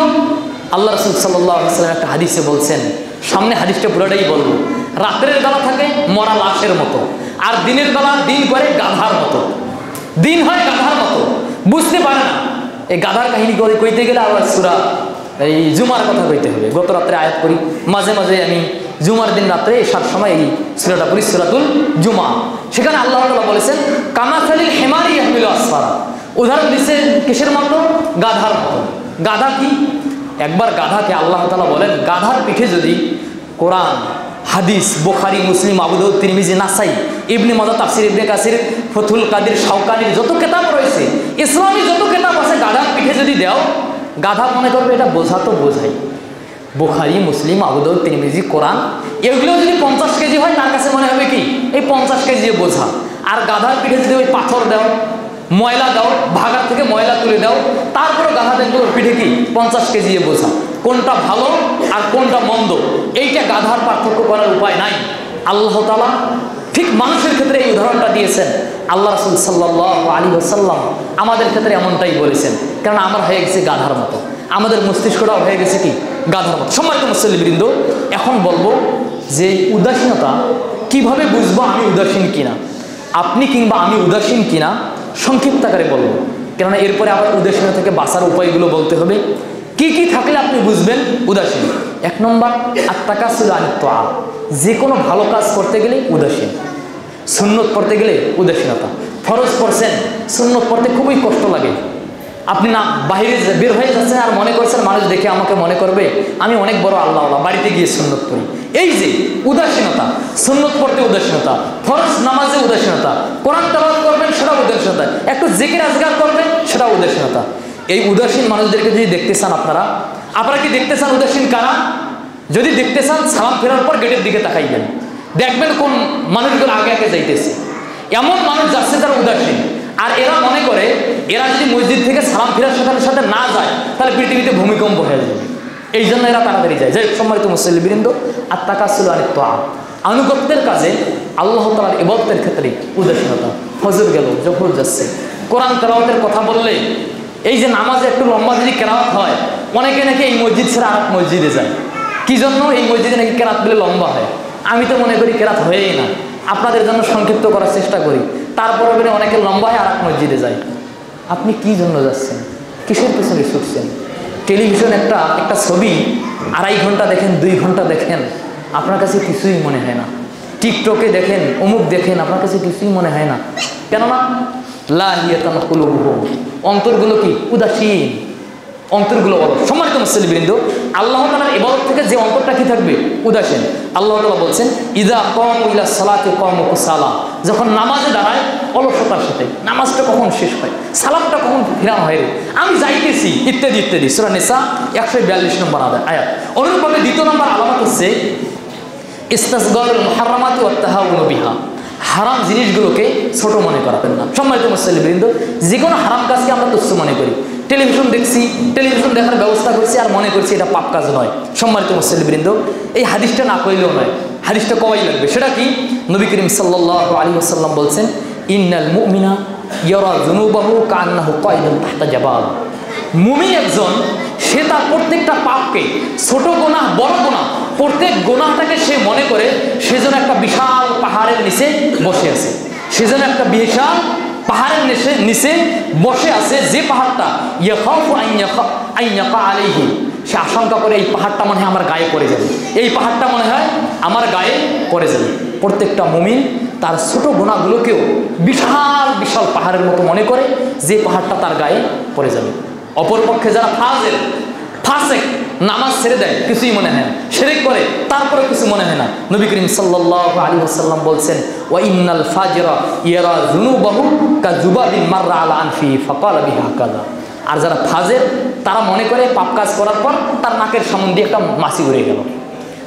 আল্লাহ রাসূল সাল্লাল্লাহু আলাইহি ওয়াসাল্লাম একটা হাদিসে বলছেন, সামনে হাদিসটা পুরোটাই বলবো, রাতের বেলা থাকে মরা লাশের মতো, আর দিনের বেলা দিন করে গাধার মতো। দিন হয় গাধার মতো, বুঝতে পারে না। এই গাধার কাহিনী কইতে গেলে আবার সূরা এই জুমার কথা কইতে হবে। গত রাত্রে আয়াত করি, মাঝে মাঝে আমি জুমার দিন রাত্রে এসার সময় এই সূরাটা পড়ি, সূরাতুল জুমা। সেখানে আল্লাহ তাআলা বলেছেন, কামাসালিল হিমারি ইয়াহমিলু আসফারা, উদাহরণ দিচ্ছেন কিসের মতো? গাধার মতো। গাধা কি? একবার গাধাকে আল্লাহ তাআলা বলেন, গাধার পিঠে যদি কোরআন, হাদিস, বুখারী, মুসলিম, আবু দাউদ, তিরমিজি, নাসাই, ইবনে মাজাহ, তাফসীর ইবনে কাসির, ফতুল কাদির, শাওকানির যত কিতাব রয়েছে, ইসলামী যত কিতাব আছে, গাধার পিঠে যদি দাও, গাধা মনে করবে এটা বোঝা তো বোঝাই। বুখারী, মুসলিম, আবু দাউদ, তিরমিজি, কোরআন, এগুলো যদি 50 কেজি হয়, তার কাছে মনে হবে কি এই 50 কেজি বোঝা। আর গাধার পিঠে যদি ওই পাথর দাও, ময়লা দাও, ভাগার থেকে ময়লা তুলে দাও, তারপরে গাধা দেখবে ওর পিঠে কি 50 কেজি বোঝা। কোনটা ভালো আর কোনটা মন্দ, এইটা গাধার পার্থক্য করার উপায় নাই। আল্লাহ তাআলা ঠিক মানুষের ক্ষেত্রে এই উদাহরণটা দিয়েছেন। আল্লাহ রাসূল সাল্লাল্লাহু আলাইহি ওয়াসাল্লাম আমাদের ক্ষেত্রে এমনটাই বলেছেন, কারণ আমরা হয়ে গেছে গাধার মতো, আমাদের মস্তিষ্কটাও হয়ে গেছে কি গাধার মতো। সম্মানিত মুসল্লিবৃন্দ, এখন বলবো যে উদাসীনতা কিভাবে বুঝবো আমি উদাসীন কিনা, আপনি কিংবা আমি উদাসীন কিনা, সংক্ষিপ্ত আকারে বলবো, কেননা এরপরে আবার উদাসীনতা থেকে বাঁচার উপায়গুলো বলতে হবে। কি কি থাকলে আপনি বুঝবেন উদাসীন? 1 নম্বর, আত-তাকাসুল আনিত তাআ, যে কোনো ভালো কাজ করতে গেলে উদাসীন। সুন্নত পড়তে গেলে উদাসীনতা। ফরজ পড়ছেন, সুন্নত পড়তে খুবই কষ্ট লাগে, আপনি না বাইরে বের হয়ে যাচ্ছেন আর মনে করছেন মানুষ দেখে আমাকে মনে করবে আমি অনেক বড় আল্লাহওয়ালা, বাড়িতে গিয়ে সুন্নত পড়ি। এই যে উদাসীনতা, সুন্নত পড়তে উদাসীনতা, ফরজ নামাজে উদাসীনতা, কোরআন তেলাওয়াত করবেন সেটা উদাসীনতা, একটু জিকির আজকার করবেন সেটা উদাসীনতা। এই উদাসীন মানুষদেরকে যদি দেখতে চান, আপনারা কি দেখতে চান উদাসীন কারা? যদি দেখতে চান, সালাম ফেরার পর গেটের দিকে তাকাইবেন, দেখবেন কোন মানুষগুলো আগে আগে যাইতেছে। এমন মানুষ যাচ্ছে যারা উদাসীন, আর এরা মনে করে এরা যদি মসজিদ থেকে সালাম ফেরার সাথে সাথে না যায় তাহলে পৃথিবীতে ভূমিকম্প হয়ে যাবে, এই জন্য এরা তাড়াতাড়ি যায়। যাই সম্মানিত মুসল্লিবৃন্দ, আত-তাকাসুল আনিত তাআ, আনুগত্যের কাজে আল্লাহ তাআলার ইবাদতের ক্ষেত্রে উদাসীনতা। ফজর গেল, জোহর যাচ্ছে, কোরআন তেলাওয়াতের কথা বললে, এই যে নামাজে একটু লম্বা যদি কেরাত হয়, অনেকে নাকি এই মসজিদ ছেড়ে আরেক মসজিদে যায়। কি জন্য? এই মসজিদে নাকি কেরাত বলে লম্বা হয়। আমি তো মনে করি কেরাত হয়েই না, আপনাদের জন্য সংক্ষিপ্ত করার চেষ্টা করি। তারপরে বলে অনেকে লম্বা হয় আরেক মসজিদে যায়। আপনি কি জন্য যাচ্ছেন? কিসের পেছনে ছুটছেন? টেলিভিশন একটা ছবি 2.5 ঘন্টা দেখেন, 2 ঘন্টা দেখেন, আপনার কাছে কিছুই মনে হয় না। টিকটকে দেখেন, অমুক দেখেন, আপনার কাছে কিছুই মনে হয় না। কেননা লাহিয়াতান কুলুবুহুম, অন্তরগুলো কি উদাসীন, অন্তরগুলো অলস। সম্মানিত মুসল্লিবৃন্দ, আল্লাহ তাআলার ইবাদত থেকে যে অন্তরটা কি থাকবে? উদাসীন। আল্লাহ তাআলা বলছেন, ইযা কামু ইলা সালাতি কামু কুসালা, যখন নামাজে দাঁড়ায় অলসতার সাথে, নামাজটা কখন শেষ হয়, সালামটা কখন ফিরানো হয়, আমি যাইতেছি, ইত্যাদি ইত্যাদি। সূরা নিসা 142 নম্বর আয়াত। অনুরূপভাবে 2 নম্বর আলামত হচ্ছে ইস্তিসগারুল মুহাররামাতি ওয়াত তাহাউনু বিহা, হারাম জিনিসগুলোকে ছোট মনে করাবেন না। সম্মানিত মুসল্লিবৃন্দ, যে কোনো হারাম কাজকে আমরা তুচ্ছ মনে করি। টেলিভিশন দেখছি, টেলিভিশন দেখার ব্যবস্থা করছি আর মনে করছি এটা পাপ কাজ নয়। সম্মানিত মুসল্লিবৃন্দ, এই হাদিসটা না কইলেও নয়, হাদিসটা কওয়াই লাগবে। সেটা কি? নবী করিম সাল্লাল্লাহু আলাইহি ওয়াসাল্লাম বলছেন, ইন্নাল মুমিনা ইয়ারা যুনুবাহু কান্নাহু কায়দুন তাহতা জাবাল, মুমিন একজন, সে তার প্রত্যেকটা পাপকে, ছোট গুনাহ বড় গুনাহ, প্রত্যেক গুনাহটাকে সে মনে করে সেজন্য একটা বিশাল পাহাড়ের নিচে বসে আছে, সেজন্য একটা বিশাল পাহাড়ের নিচে বসে আছে, যে পাহাড়টা ইয়াখাফু আন ইয়াকা আলাইহি, সে আশঙ্কা করে এই পাহাড়টা মনে হয় আমার গায়ে পড়ে যাবে, এই পাহাড়টা মনে হয় আমার গায়ে পড়ে যাবে। প্রত্যেকটা মুমিন তার ছোট গুনাহগুলোকেও বিশাল বিশাল পাহাড়ের মতো মনে করে, যে পাহাড়টা তার গায়ে পড়ে যাবে। অপরপক্ষে যারা ফাসেক, নামাজ ছেড়ে দেয়, কিছুই মনে হয় না, শিরক করে তারপরে কিছু মনে হয় না। নবী করিম সাল্লাল্লাহু আলাইহি ওয়াসাল্লাম বলছেন, ওয়া ইন্নাল ফাজরা ইয়ারা যুনুবাহু কাযুবাবিন মাররা আলা আনফি ফাকালা বিহা কাযা। আর যারা ফাজের তারা মনে করে পাপ কাজ করার পর তার নাকের সামনে দিয়ে একটা মাছি উড়ে গেল,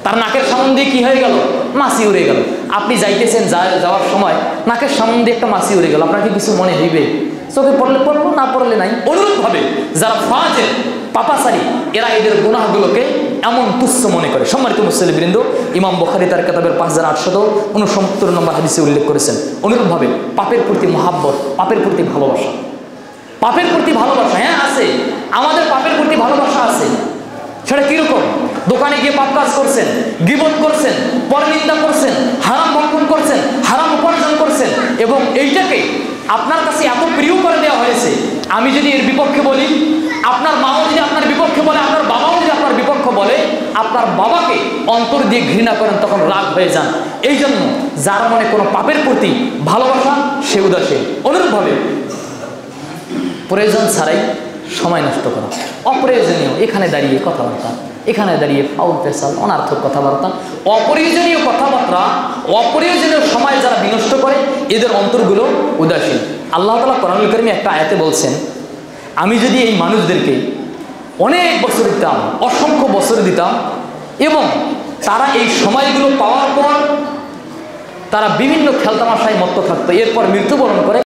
তার নাকের সামনে দিয়ে কি হয়ে গেল, মাছি উড়ে গেল। আপনি যাইতেছেন, যাওয়ার সময় নাকের সামনে দিয়ে একটা মাছি উড়ে গেল, আপনাকে কিছু মনে হইবে? চোখে পড়লে পড়লো, না পড়লে নাই। অনুরূপভাবে যারা ফাজের পাপাচারী এরা এদের গুনাহগুলোকে এমন তুচ্ছ মনে করে। সম্মানিত মুসলিমবৃন্দ, ইমাম বুখারী তার কিতাবের 5869 নম্বর হাদিসে উল্লেখ করেছেন। অনুরূপভাবে পাপের প্রতি মহাব্বত, পাপের প্রতি ভালোবাসা, পাপের প্রতি ভালোবাসা, হ্যাঁ আছে, আমাদের পাপের প্রতি ভালোবাসা আছে। সেটা কিরকম? দোকানে গিয়ে পাপ কাজ করছেন, গীবত করছেন, পরনিন্দা করছেন, হারাম ভক্ষণ করছেন, হারাম উপার্জন করছেন, এবং এইটাকে আপনার কাছে এত প্রিয় করে দেওয়া হয়েছে, আমি যদি এর বিপক্ষে বলি, আপনার মাও যদি আপনার বিপক্ষে বলে, আপনার বাবাও যদি আপনার বিপক্ষে বলে, আপনার বাবাকে অন্তর দিয়ে ঘৃণা করেন, তখন রাগ হয়ে যান। এই জন্য যার মনে কোনো পাপের প্রতি ভালোবাসা সে উদাসীন। অনুরূপভাবে প্রয়োজন ছাড়াই সময় নষ্ট করা, অপ্রয়োজনীয় এখানে দাঁড়িয়ে কথাবার্তা, এখানে দাঁড়িয়ে ফাউল পেশাল অনার্থক কথাবার্তা, অপ্রয়োজনীয় কথাবার্তা, অপ্রয়োজনীয় সময় যারা বিনষ্ট করে এদের অন্তরগুলো উদাসীন। আল্লাহ তাআলা কোরআনুল কারীমে একটা আয়াতে বলছেন, আমি যদি এই মানুষদেরকে অনেক বছর দিতাম, অসংখ্য বছর দিতাম, এবং তারা এই সময়গুলো পাওয়ার পর তারা বিভিন্ন খেলতামাশায় মত্ত থাকতো, এরপর মৃত্যুবরণ করে